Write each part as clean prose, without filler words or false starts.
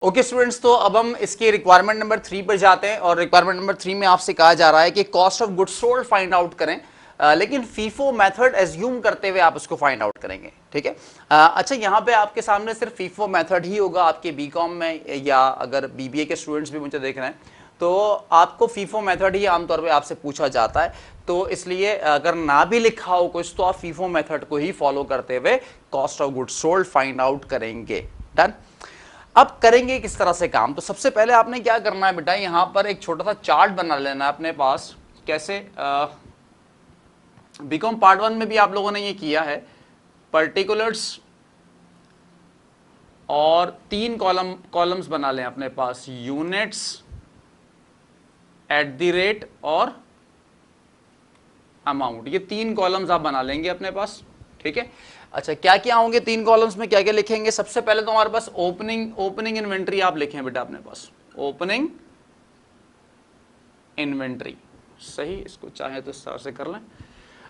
Okay students, तो अब हम इसके रिक्वायरमेंट नंबर 3 पर जाते हैं और रिक्वायरमेंट नंबर 3 में आपसे कहा जा रहा है कि cost of goods sold find out करें। लेकिन फीफो मेथड एज्यूम करते हुए आप उसको फाइंड आउट करेंगे। ठीक है। अच्छा, यहाँ पे आपके सामने सिर्फ फीफो मेथड ही होगा आपके बीकॉम में, या अगर बीबीए के स्टूडेंट्स भी मुझे देख रहे हैं तो आपको फीफो मेथड ही आमतौर पे आपसे पूछा जाता है। तो इसलिए अगर ना भी लिखा हो कुछ तो आप फीफो मेथड को ही फॉलो करते हुए cost of goods sold find out करेंगे। डन। अब करेंगे किस तरह से काम, तो सबसे पहले आपने क्या करना है बेटा, यहां पर एक छोटा सा चार्ट बना लेना है अपने पास। कैसे? बीकॉम पार्ट 1 में भी आप लोगों ने ये किया है। पर्टिकुलर्स और 3 कॉलम्स बना लें अपने पास, यूनिट्स, एट द रेट और अमाउंट। ये 3 कॉलम्स आप बना लेंगे अपने पास। ठीक है। अच्छा, क्या क्या होंगे 3 कॉलम्स में, क्या क्या लिखेंगे? सबसे पहले तो हमारे पास ओपनिंग इन्वेंट्री आप लिखें बेटा अपने पास, ओपनिंग इन्वेंट्री। सही, इसको चाहे तो इस तरह से कर लें।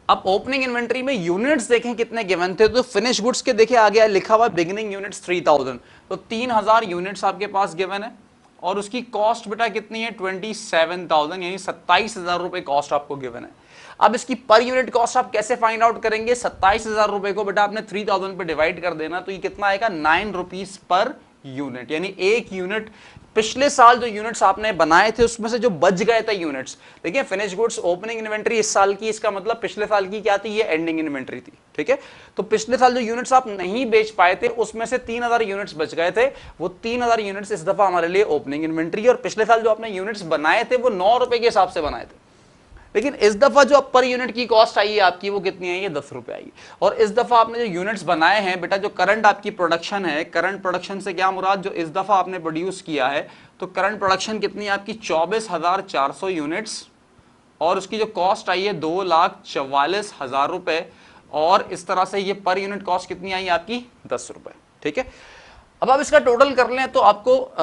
अब ओपनिंग इन्वेंट्री में यूनिट्स देखें कितने गिवन थे, तो फिनिश गुड्स के देखिए आगे लिखा हुआ बिगिनिंग यूनिट्स 3000, तो 3000 यूनिट्स आपके पास गिवन है। और उसकी कॉस्ट बेटा कितनी है? 27,000, यानी 27,000 रुपए कॉस्ट आपको गिवन है। अब इसकी पर यूनिट कॉस्ट आप कैसे फाइंड आउट करेंगे? 27,000 रुपए को बेटा आपने 3000 पे डिवाइड कर देना, तो ये कितना आएगा? 9 रुपीज पर यूनिट, यानी एक यूनिट। पिछले साल जो यूनिट्स आपने बनाए थे उसमें से जो बच गए थे यूनिट्स, देखिए फिनिश गुड्स ओपनिंग इन्वेंट्री इस साल की, इसका मतलब पिछले साल की क्या थी? ये एंडिंग इन्वेंट्री थी। ठीक है। तो पिछले साल जो यूनिट्स आप नहीं बेच पाए थे उसमें से 3000 यूनिट्स बच गए थे, वो 3000 यूनिट्स इस दफा हमारे लिए ओपनिंग इन्वेंट्री। और पिछले साल जो आपने यूनिट्स बनाए थे वो 9 रुपए के हिसाब से बनाए थे, लेकिन इस दफा जो पर यूनिट की कॉस्ट आई है आपकी वो कितनी आई है? 10 रुपए आई। और इस दफा आपने जो यूनिट्स बनाए हैं बेटा, जो करंट आपकी प्रोडक्शन है, करंट प्रोडक्शन से क्या मुराद? जो इस दफा आपने प्रोड्यूस किया है, तो करंट प्रोडक्शन कितनी है आपकी? 24,400 यूनिट्स। और उसकी जो कॉस्ट आई है 2,44,000 रुपए। और इस तरह से ये पर यूनिट कॉस्ट कितनी आई आपकी? 10 रुपए। ठीक है। अब आप इसका टोटल कर लें तो आपको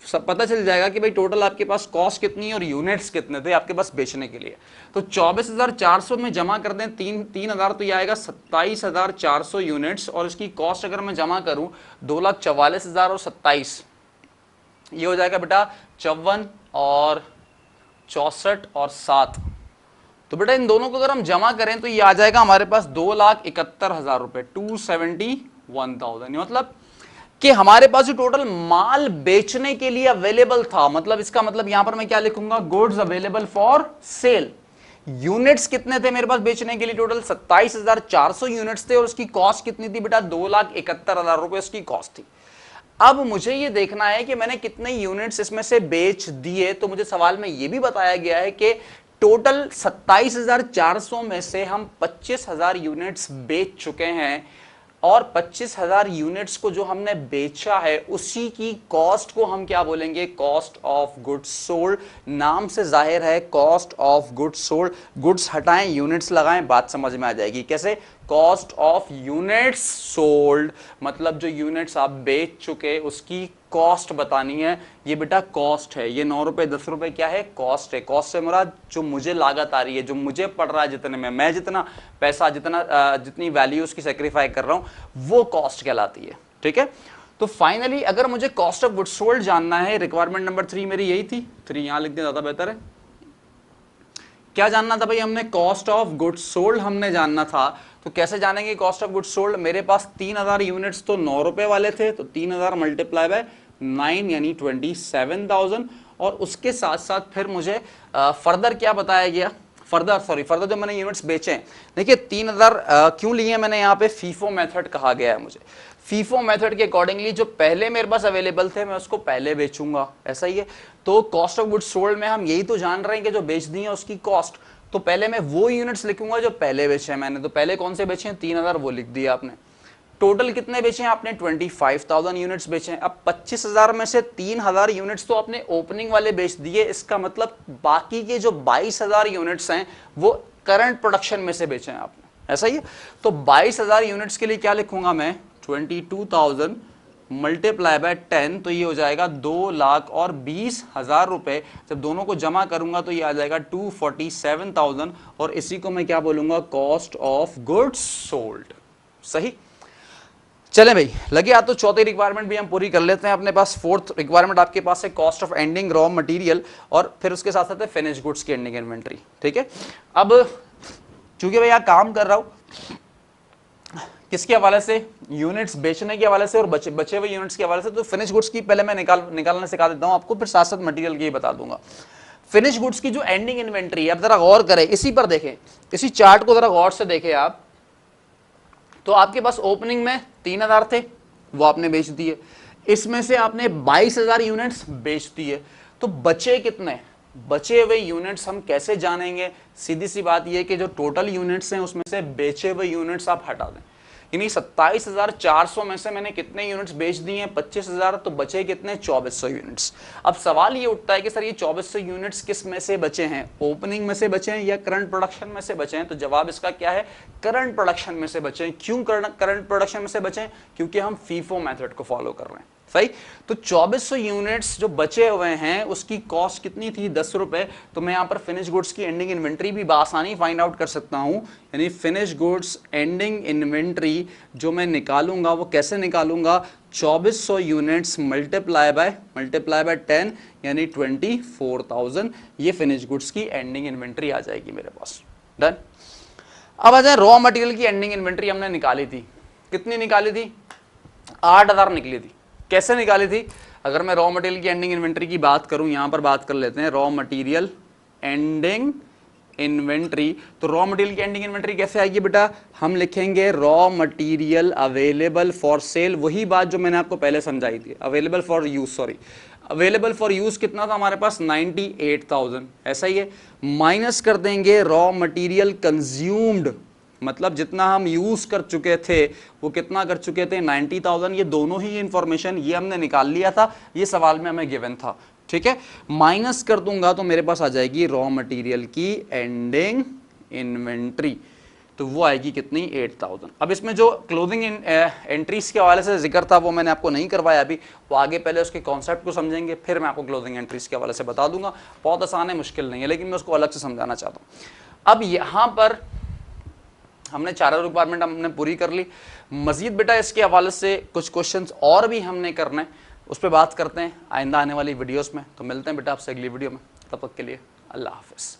सब पता चल जाएगा कि भाई टोटल आपके पास कॉस्ट कितनी है और यूनिट्स कितने थे आपके पास बेचने के लिए। तो 24,400 में जमा कर दें 3,000, तो ये आएगा 27,400 यूनिट्स। और इसकी कॉस्ट अगर मैं जमा करूं 2,44,000 और 27, ये हो जाएगा बेटा 54 और 64 और 7। तो बेटा इन दोनों को अगर हम जमा करें तो ये आ जाएगा हमारे पास 2,71,000 रुपए, 271,000। मतलब कि हमारे पास जो टोटल माल बेचने के लिए अवेलेबल था, मतलब इसका मतलब यहां पर मैं क्या लिखूंगा? Goods available for sale. Units कितने थे मेरे पास बेचने के लिए? टोटल 27,400 यूनिट्स थे। और उसकी कॉस्ट कितनी थी बेटा? 2,71,000 रुपए उसकी कॉस्ट थी। अब मुझे ये देखना है कि मैंने कितने यूनिट्स इसमें से बेच दिए। तो मुझे सवाल में ये भी बताया गया है कि टोटल 27,400 में से हम 25,000 यूनिट्स बेच चुके हैं। और 25,000 यूनिट्स को जो हमने बेचा है उसी की कॉस्ट को हम क्या बोलेंगे? Cost of goods sold. नाम से जाहिर है cost of goods sold. Goods हटाएं, यूनिट्स लगाएं, बात समझ में आ जाएगी। कैसे? कॉस्ट ऑफ यूनिट्स सोल्ड, मतलब जो यूनिट्स आप बेच चुके उसकी कॉस्ट बतानी है। ये बेटा कॉस्ट है, ये 9 रुपए 10 रुपए क्या है? कॉस्ट है। कॉस्ट से मुराद जो मुझे लागत आ रही है, जो मुझे पड़ रहा है, जितने में मैं जितना पैसा, जितनी वैल्यू उसकी सेक्रीफाई कर रहा हूं, वो कॉस्ट कहलाती है। ठीक है। तो फाइनली अगर मुझे कॉस्ट ऑफ गुड्स सोल्ड जानना है, रिक्वायरमेंट नंबर 3 मेरी यही थी, 3 यहां लिख दें ज्यादा बेहतर है। क्या जानना था भाई हमने? कॉस्ट ऑफ गुड्स सोल्ड हमने जानना था। तो कैसे जानेंगे कॉस्ट ऑफ गुड्स सोल्ड? मेरे पास 3,000 यूनिट्स तो 9 रुपए वाले थे, तो 3,000 मल्टीप्लाई बाय 9 यानी 27,000। और उसके साथ साथ फिर मुझे फर्दर क्या बताया गया? फर्दर जो मैंने यूनिट्स बेचे, देखिए 3,000 क्यों लिए मैंने? यहाँ पे फीफो मेथड कहा गया है मुझे। फीफो मेथड के अकॉर्डिंगली जो पहले मेरे पास अवेलेबल थे मैं उसको पहले बेचूंगा, ऐसा ही है। तो कॉस्ट ऑफ गुड्स सोल्ड में हम यही तो जान रहे हैं कि जो बेच दी है उसकी कॉस्ट। तो पहले मैं वो यूनिट्स लिखूंगा जो पहले बेचे हैं मैंने। तो पहले कौन से बेचे हैं? 3,000, वो लिख दिया आपने। टोटल कितने बेचे हैं आपने? 25,000 यूनिट्स बेचे हैं। अब 25,000 में से 3,000 यूनिट्स तो आपने ओपनिंग वाले बेच दिए, इसका मतलब बाकी के जो 22,000 यूनिट्स हैं वो करंट प्रोडक्शन में से बेचे हैं आपने, ऐसा ही है। तो 22,000 यूनिट्स के लिए क्या लिखूंगा मैं? 22,000 मल्टीप्लाई बाय 10, तो ये हो जाएगा 2,20,000 रुपए। जब दोनों को जमा करूंगा तो ये आ जाएगा 247,000। और इसी को मैं क्या बोलूंगा? Cost of goods sold. सही। चले भाई, लगे आ तो चौथी रिक्वायरमेंट भी हम पूरी कर लेते हैं। अपने पास फोर्थ रिक्वायरमेंट आपके पास है cost of ending raw material, और फिर उसके साथ साथ है फिनिश गुड्स की एंडिंग इन्वेंट्री। ठीक है, अब चूंकि भाई यहाँ काम कर रहा हूं किसके हवाले से, यूनिट्स बेचने के हवाले से और बचे हुए यूनिट्स के हवाले से, तो फिनिश गुड्स की पहले मैं निकालना सिखा देता हूं आपको, फिर साथ साथ मटेरियल की बता दूंगा। फिनिश गुड्स की जो एंडिंग इन्वेंट्री है, अब जरा गौर करें, इसी पर देखें, इसी चार्ट को जरा गौर से देखें आप, तो आपके पास ओपनिंग में 3000 थे, वो आपने बेच दिए, इसमें से आपने 22,000 यूनिट्स बेच दिए, तो बचे कितने, बचे हुए यूनिट्स हम कैसे जानेंगे, सीधी सी बात ये कि जो टोटल यूनिट्स हैं उसमें से बेचे हुए यूनिट्स आप हटा दें, यानी 27,400 में से मैंने कितने यूनिट्स बेच दिए हैं, 25,000, तो बचे कितने, 2400 यूनिट्स। अब सवाल ये उठता है कि सर ये 2400 यूनिट्स किस में से बचे हैं, ओपनिंग में से बचे हैं या करंट प्रोडक्शन में से बचे हैं, तो जवाब इसका क्या है, करंट प्रोडक्शन में से बचे हैं। क्यों करंट प्रोडक्शन में से बचे हैं, क्योंकि हम फीफो मेथड को फॉलो कर रहे हैं, सही। तो 2400 यूनिट्स जो बचे हुए हैं उसकी कॉस्ट कितनी थी, 10 रुपए, तो मैं यहां पर फिनिश गुड्स की एंडिंग इन्वेंट्री भी आसानी फाइंड आउट कर सकता हूं, यानी फिनिश गुड्स एंडिंग इन्वेंट्री जो मैं निकालूंगा वो कैसे निकालूंगा, 2400 यूनिट्स मल्टीप्लाई बाय 10 यानी 24,000, ये फिनिश गुड्स की एंडिंग इन्वेंट्री आ जाएगी मेरे पास। डन। अब आ जाए रॉ मटेरियल की एंडिंग इन्वेंट्री हमने निकाली थी, कितनी निकाली थी, 8,000 निकली थी। कैसे निकाली थी, अगर मैं रॉ मटेरियल की एंडिंग इन्वेंट्री की बात करूं, यहां पर बात कर लेते हैं रॉ मटेरियल एंडिंग इन्वेंट्री, तो रॉ मटेरियल की एंडिंग इन्वेंट्री कैसे आएगी बेटा, हम लिखेंगे raw material available for sale, वही बात जो मैंने आपको पहले समझाई थी, available for use, sorry available for use कितना था हमारे पास, 98,000, ऐसा ही है, माइनस कर देंगे रॉ मटेरियल कंज्यूम्ड, मतलब जितना हम यूज कर चुके थे वो कितना कर चुके थे, 90,000, ये दोनों ही इंफॉर्मेशन ये हमने निकाल लिया था, ये सवाल में हमें गिवन था, ठीक है। माइनस कर दूंगा तो मेरे पास आ जाएगी रॉ मटेरियल की एंडिंग इन्वेंट्री, तो वो आएगी कितनी, 8,000। अब इसमें जो क्लोजिंग एंट्रीज के हवाले से जिक्र था वो मैंने आपको नहीं करवाया अभी, वो आगे पहले उसके कॉन्सेप्ट को समझेंगे, फिर मैं आपको क्लोजिंग एंट्रीज के हवाले से बता दूंगा। बहुत आसान है, मुश्किल नहीं है, लेकिन मैं उसको अलग से समझाना चाहता हूँ। अब यहाँ पर हमने चारों रिक्वायरमेंट हमने पूरी कर ली, मजीद बेटा इसके हवाले से कुछ क्वेश्चंस और भी हमने करने हैं, उस पर बात करते हैं आइंदा आने वाली वीडियोस में। तो मिलते हैं बेटा आपसे अगली वीडियो में, तब तक के लिए अल्लाह हाफिज़।